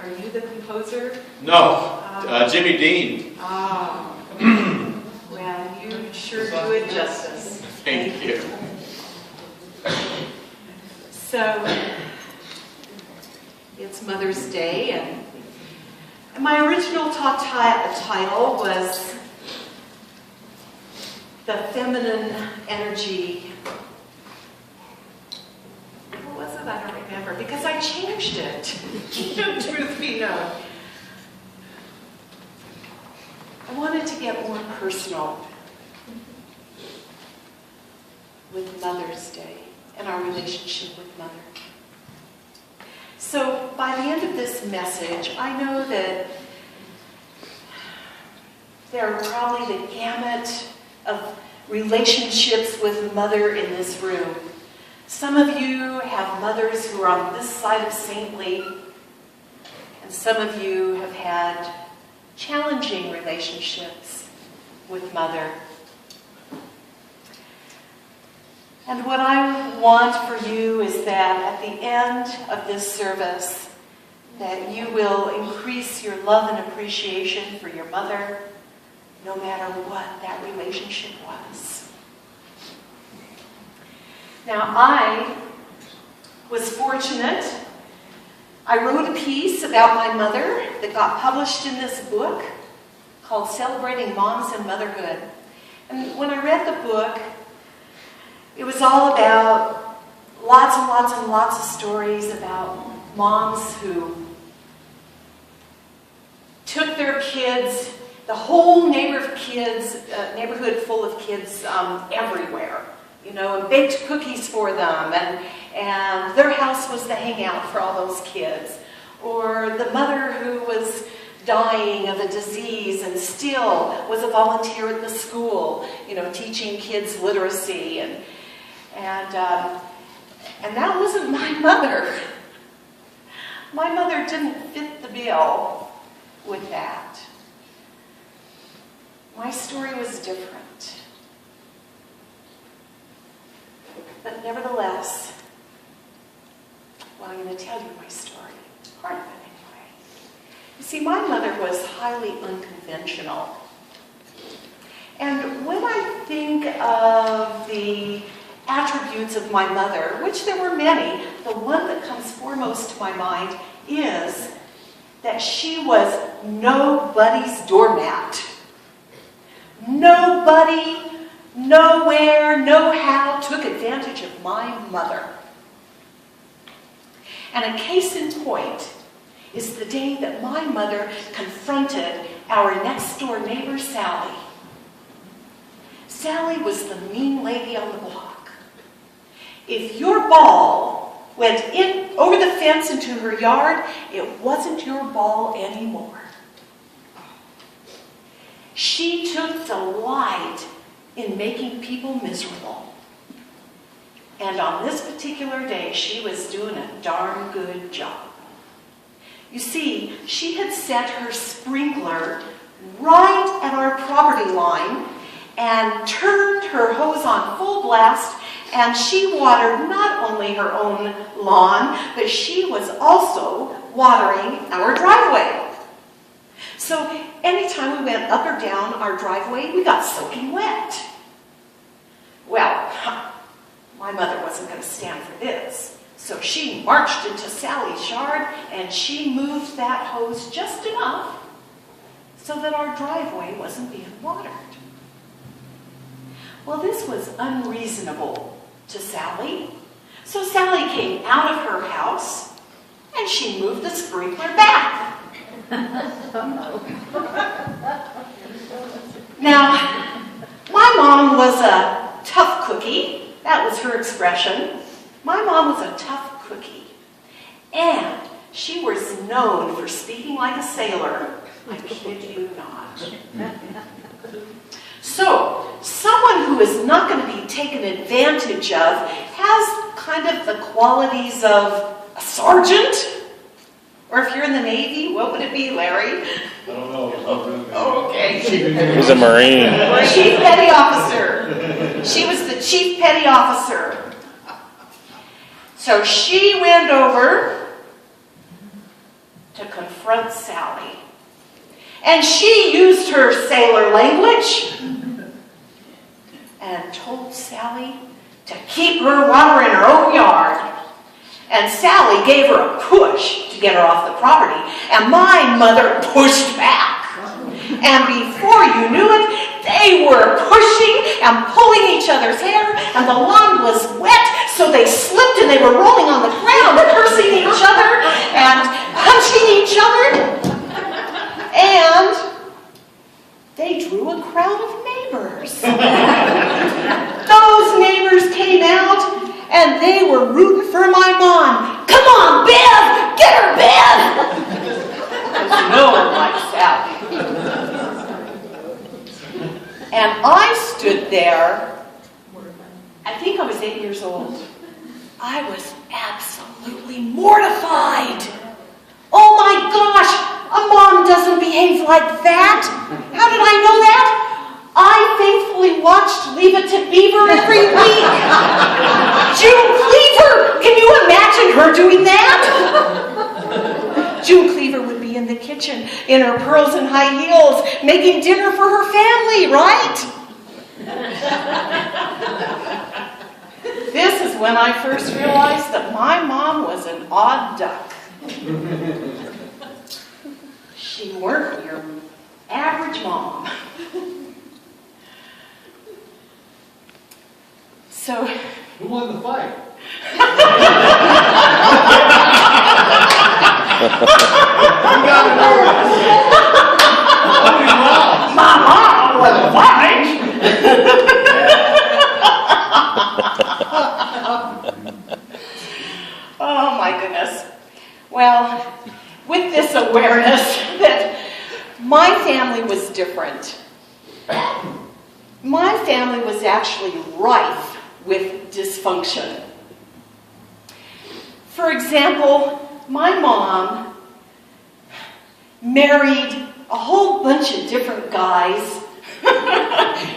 are you the composer? No, Jimmy Dean. Oh. Well, you sure do it justice. Thank you. So, it's Mother's Day, and my original talk title was The Feminine Energy. What was it? I don't remember, because I changed it. Truth be known. I wanted to get more personal with Mother's Day and our relationship with Mother. So by the end of this message, I know that there are probably the gamut of relationships with Mother in this room. Some of you have mothers who are on this side of saintly, and some of you have had challenging relationships with Mother. And what I want for you is that at the end of this service, that you will increase your love and appreciation for your mother, no matter what that relationship was. Now, I was fortunate. I wrote a piece about my mother that got published in this book called Celebrating Moms and Motherhood. And when I read the book, it was all about lots and lots and lots of stories about moms who took their kids, the whole neighborhood full of kids everywhere, and baked cookies for them, and their house was the hangout for all those kids. Or the mother who was dying of a disease and still was a volunteer at the school, teaching kids literacy. And that wasn't my mother. My mother didn't fit the bill with that. My story was different. But nevertheless, I'm going to tell you my story. Part of it anyway. You see, my mother was highly unconventional. And when I think of the attributes of my mother, which there were many, the one that comes foremost to my mind is that she was nobody's doormat. Nobody, nowhere, no how took advantage of my mother. And a case in point is the day that my mother confronted our next door neighbor, Sally. Sally was the mean lady on the block. If your ball went in over the fence into her yard, it wasn't your ball anymore. She took delight in making people miserable. And on this particular day, she was doing a darn good job. You see, she had set her sprinkler right at our property line and turned her hose on full blast, and she watered not only her own lawn, but she was also watering our driveway. So anytime we went up or down our driveway, we got soaking wet. Well, my mother wasn't going to stand for this. So she marched into Sally's yard and she moved that hose just enough so that our driveway wasn't being watered. Well, this was unreasonable to Sally. So Sally came out of her house and she moved the sprinkler back. Now, my mom was a tough cookie. That was her expression. My mom was a tough cookie. And she was known for speaking like a sailor. I kid you not. So, someone who is not going to be taken advantage of has kind of the qualities of a sergeant. Or if you're in the Navy, what would it be, Larry? I don't know. Oh, okay. He was a Marine. Chief Petty Officer. She was the Chief Petty Officer. So she went over to confront Sally. And she used her sailor language and told Sally to keep her water in her own yard. And Sally gave her a push to get her off the property, and my mother pushed back. And before you knew it, they were pushing and pulling each other's hair, and the lawn was wet, so they slipped and they were rolling on the ground, cursing each other and punching each other. And they drew a crowd of neighbors. Those neighbors came out, and they were rooting for my mom. Come on, Bev! Get her, Bev! Because no one likes Sally. And I stood there, I think I was 8 years old. I was absolutely mortified. Oh my gosh, a mom doesn't behave like that. How did I know that? I faithfully watched Leave It to Beaver every week. June Cleaver! Can you imagine her doing that? June Cleaver would be in the kitchen in her pearls and high heels making dinner for her family, right? This is when I first realized that my mom was an odd duck. She weren't your average mom. So, who won the fight? My mom won the fight. Oh my goodness. Well, with this awareness that my family was different, my family was actually rife with dysfunction. For example, my mom married a whole bunch of different guys.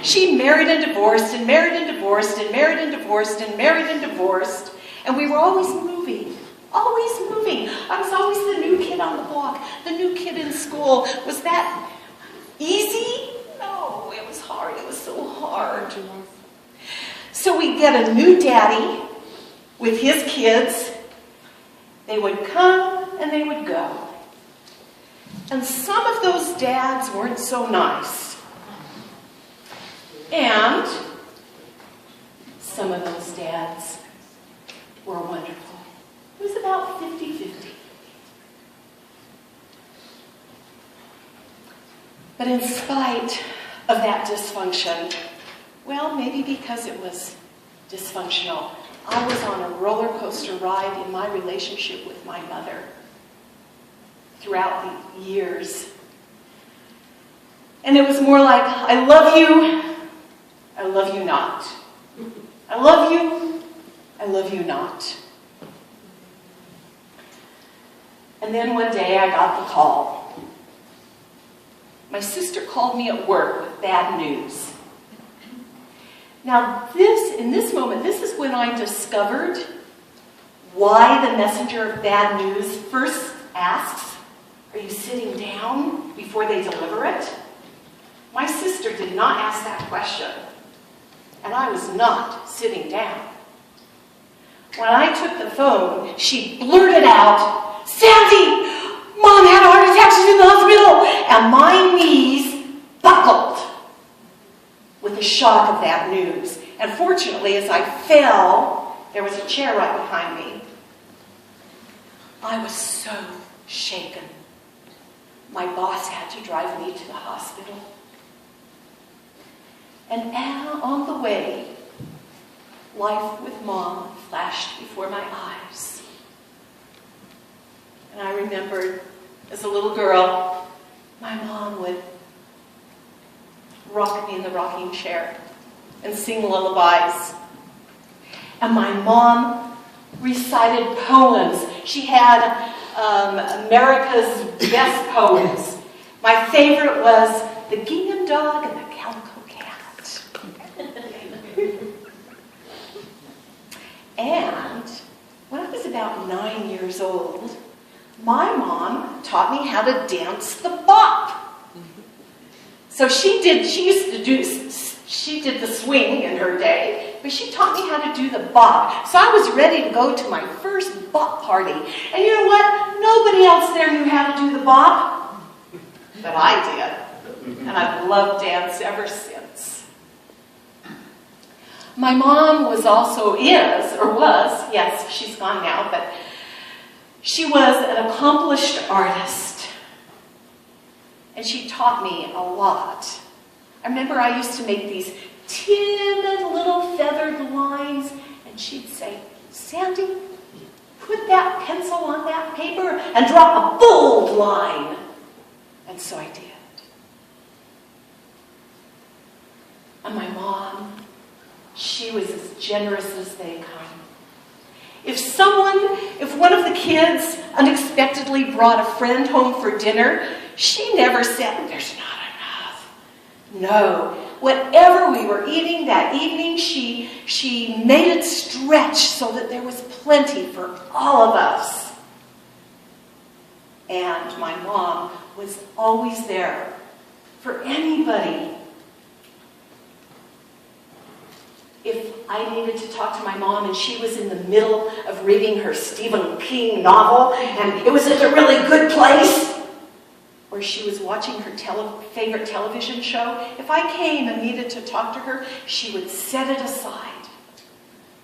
She married and divorced and married and divorced and married and divorced and married and divorced. And we were always moving, always moving. I was always the new kid on the block, the new kid in school. Was that easy? No, it was hard. It was so hard. So we'd get a new daddy with his kids. They would come and they would go. And some of those dads weren't so nice. And some of those dads were wonderful. It was about 50-50. But in spite of that dysfunction, well, maybe because it was dysfunctional, I was on a roller coaster ride in my relationship with my mother throughout the years. And it was more like, I love you not. I love you not. And then one day I got the call. My sister called me at work with bad news. Now in this moment, this is when I discovered why the messenger of bad news first asks, "Are you sitting down?" before they deliver it. My sister did not ask that question, and I was not sitting down. When I took the phone, she blurted out, "Sandy, Mom had a heart attack, she's in the hospital," and my knees buckled with the shock of that news. And fortunately, as I fell, there was a chair right behind me. I was so shaken. My boss had to drive me to the hospital. And on the way, life with Mom flashed before my eyes. And I remembered, as a little girl, my mom would rock me in the rocking chair and sing lullabies. And my mom recited poems. She had America's best poems. My favorite was The Gingham Dog and the Calico Cat. And when I was about 9 years old, my mom taught me how to dance the bop. So she did the swing in her day, but she taught me how to do the bop. So I was ready to go to my first bop party. And you know what? Nobody else there knew how to do the bop, but I did. And I've loved dance ever since. My mom was yes, she's gone now, but she was an accomplished artist. And she taught me a lot. I remember I used to make these timid little feathered lines, and she'd say, Sandy, put that pencil on that paper and draw a bold line. And so I did. And my mom, she was as generous as they come. If one of the kids unexpectedly brought a friend home for dinner, she never said, there's not enough. No, whatever we were eating that evening, she made it stretch so that there was plenty for all of us. And my mom was always there for anybody. If I needed to talk to my mom and she was in the middle of reading her Stephen King novel and it was at a really good place, or she was watching her favorite television show, if I came and needed to talk to her, she would set it aside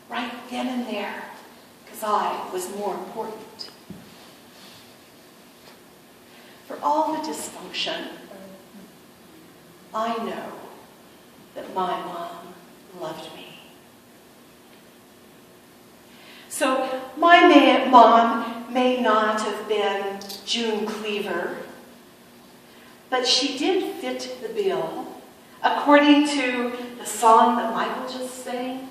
right then and there because I was more important. For all the dysfunction, I know that my mom loved me. So my mom may not have been June Cleaver, but she did fit the bill, according to the song that Michael just sang,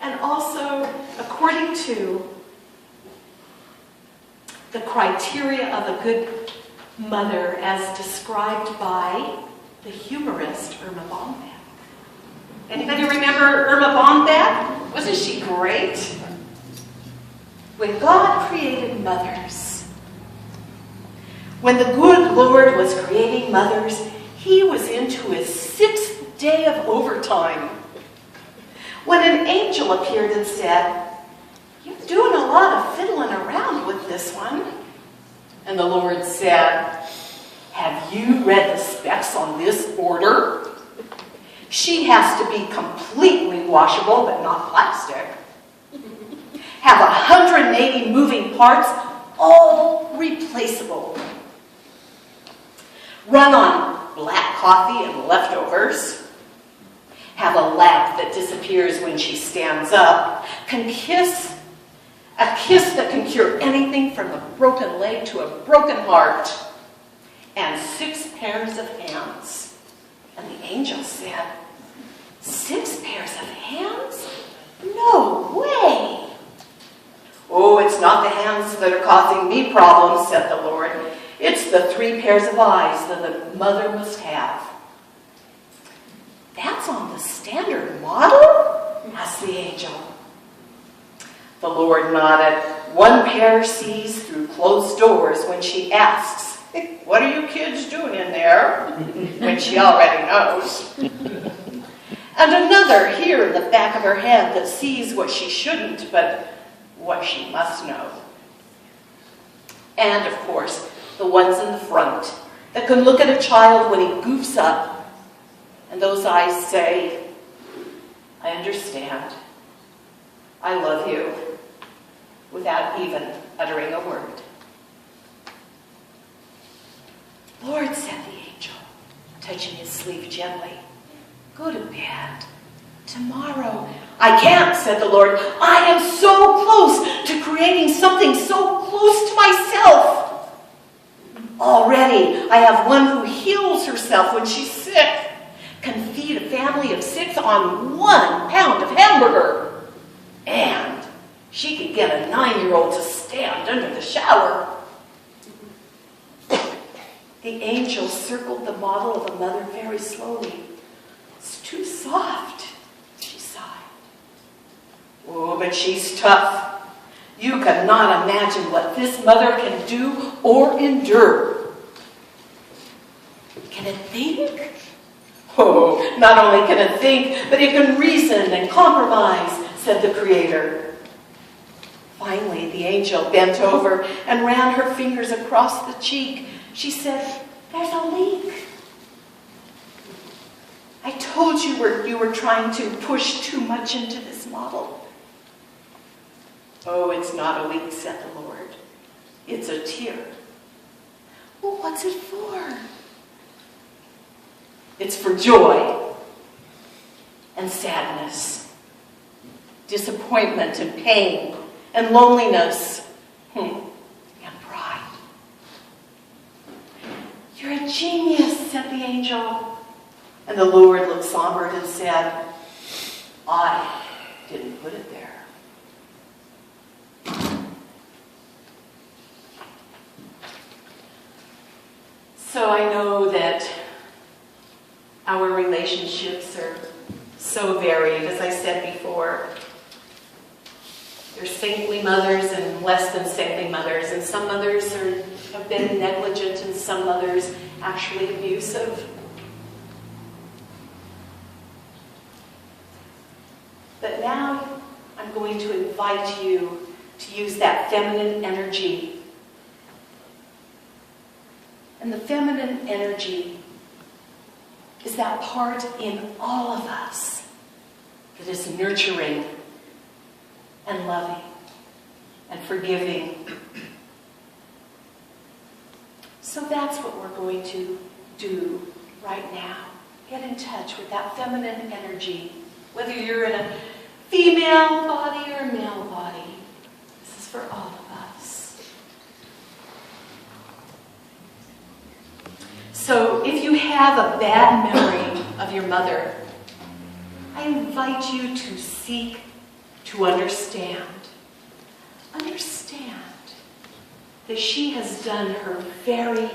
and also according to the criteria of a good mother as described by the humorist Irma Bombach. Anybody remember Irma Bombach? Wasn't she great? When God created mothers, when the good Lord was creating mothers, he was into his 6th day of overtime. When an angel appeared and said, you're doing a lot of fiddling around with this one. And the Lord said, have you read the specs on this order? She has to be completely washable, but not plastic. Have 180 moving parts, all replaceable. Run on black coffee and leftovers. Have a lamp that disappears when she stands up. A kiss that can cure anything from a broken leg to a broken heart. And 6 pairs of hands. And the angel said, 6 pairs of hands? No way! Oh, it's not the hands that are causing me problems, said the Lord. It's the 3 pairs of eyes that the mother must have. That's on the standard model? Asked the angel. The Lord nodded. 1 pair sees through closed doors when she asks, what are you kids doing in there? When she already knows. And another here in the back of her head that sees what she shouldn't, but what she must know. And, of course, the ones in the front that can look at a child when he goofs up, and those eyes say, I understand. I love you, without even uttering a word. Lord, said the angel, touching his sleeve gently, go to bed. Tomorrow. I can't, said the Lord. I am so close to creating something so close to myself. Already, I have one who heals herself when she's sick, can feed a family of 6 on 1 pound of hamburger. And she could get a 9-year-old to stand under the shower. The angel circled the model of a mother very slowly. It's too soft, she sighed. Oh, but she's tough. You cannot imagine what this mother can do or endure. Can it think? Oh, not only can it think, but it can reason and compromise, said the Creator. Finally, the angel bent over and ran her fingers across the cheek. She said, "There's a leak. I told you you were trying to push too much into this model." "Oh, it's not a leak," said the Lord. "It's a tear." "Well, what's it for?" "It's for joy and sadness, disappointment and pain and loneliness and pride." "You're a genius," said the angel. And the Lord looked somber and said, "I didn't put it there." So I know that our relationships are so varied, as I said before. There's saintly mothers and less than saintly mothers, and some mothers have been negligent and some mothers actually abusive. But now I'm going to invite you to use that feminine energy. And the feminine energy is that part in all of us that is nurturing and loving and forgiving. So that's what we're going to do right now. Get in touch with that feminine energy, whether you're in a female body or a male body. This is for all of us. So if you have a bad memory of your mother, I invite you to seek to understand. Understand that she has done her very,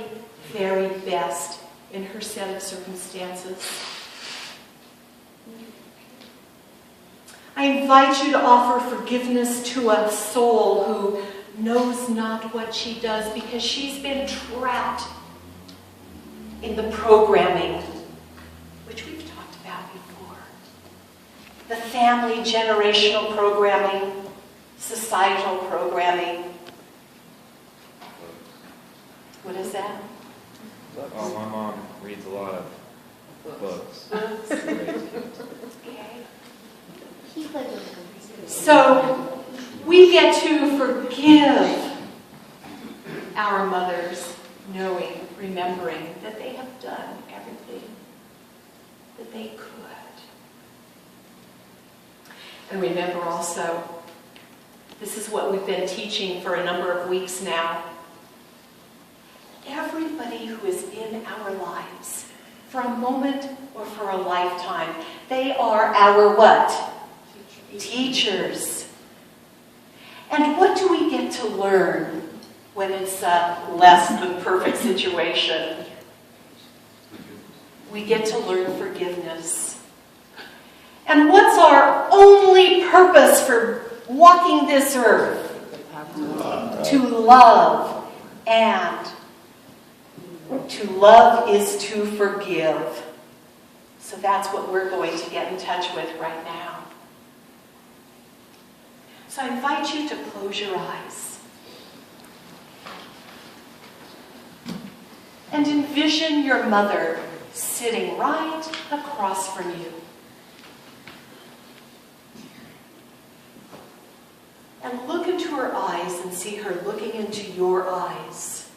very best in her set of circumstances. I invite you to offer forgiveness to a soul who knows not what she does because she's been trapped in the programming, which we've talked about before. The family generational programming, societal programming. What is that? Oh, my mom reads a lot of books. Okay. So we get to forgive our mothers, knowing, remembering that they have done everything that they could. And remember also, this is what we've been teaching for a number of weeks now. Everybody who is in our lives, for a moment or for a lifetime, they are our what? Teachers. And what do we get to learn when it's a less than perfect situation? We get to learn forgiveness. And what's our only purpose for walking this earth? To love. And to love is to forgive. So that's what we're going to get in touch with right now. So I invite you to close your eyes and envision your mother sitting right across from you. And look into her eyes and see her looking into your eyes.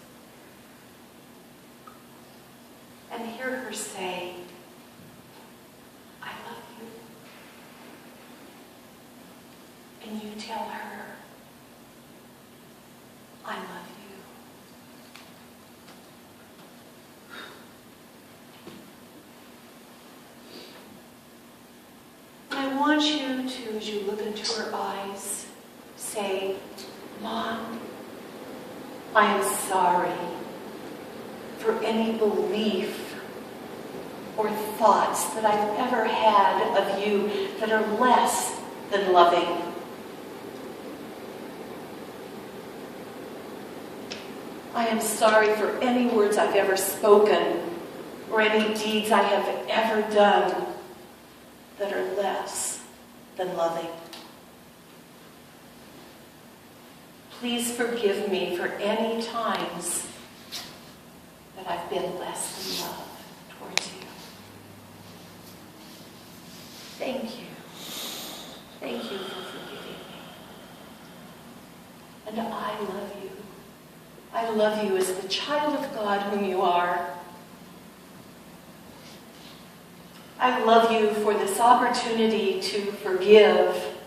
And hear her say, "I love you." And you tell her, "I love you." And I want you to, as you look into her eyes, say, "Mom, I am sorry for any belief or thoughts that I've ever had of you that are less than loving. I am sorry for any words I've ever spoken or any deeds I have ever done that are less than loving. Please forgive me for any times that I've been less than love towards you. Thank you. Thank you for forgiving me. And I love you. I love you as the child of God whom you are. I love you for this opportunity to forgive.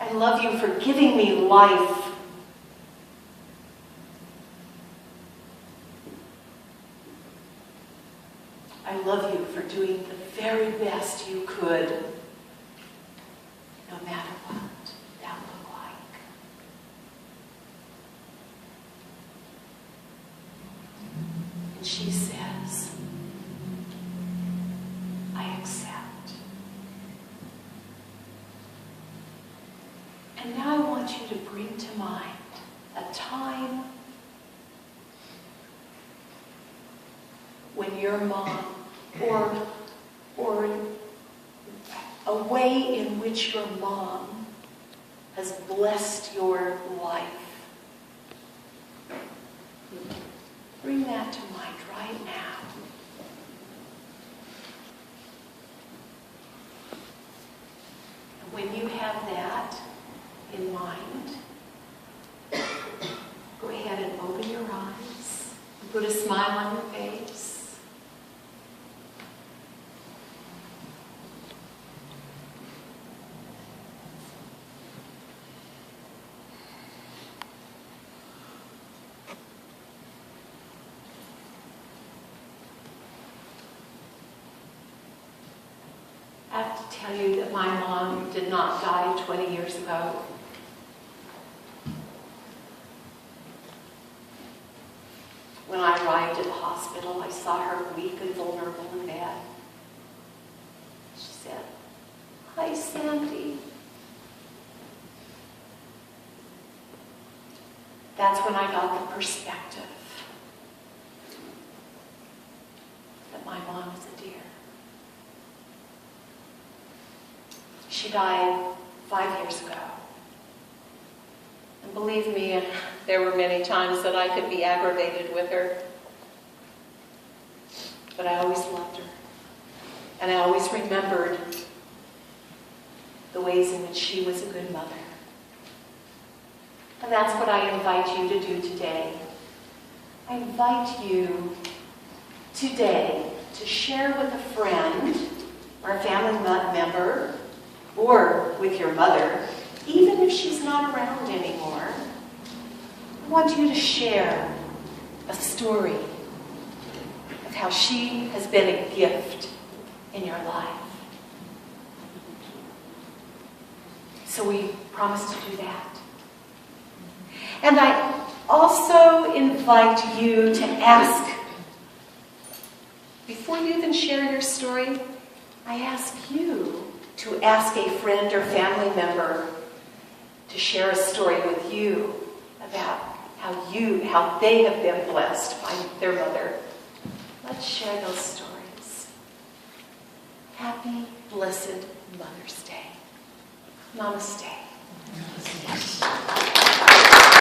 I love you for giving me life. I love you for doing the very best you could, no matter what that looked like. And she says, I accept. And now I want you to bring to mind a time when your mom, or a way in which your mom has blessed your life. Bring that to mind right now. And when you have that in mind, go ahead and open your eyes and put a smile on your face. I have to tell you that my mom did not die 20 years ago. When I arrived at the hospital, I saw her weak and vulnerable in bed. She said, "Hi, Sandy." That's when I got the perspective that my mom was a dear. She died 5 years ago. And believe me, there were many times that I could be aggravated with her. But I always loved her. And I always remembered the ways in which she was a good mother. And that's what I invite you to do today. I invite you today to share with a friend or a family member or with your mother, even if she's not around anymore. I want you to share a story of how she has been a gift in your life. So we promise to do that. And I also invite you to ask, before you even share your story, I ask you to ask a friend or family member to share a story with you about how they have been blessed by their mother. Let's share those stories. Happy, blessed Mother's Day. Namaste.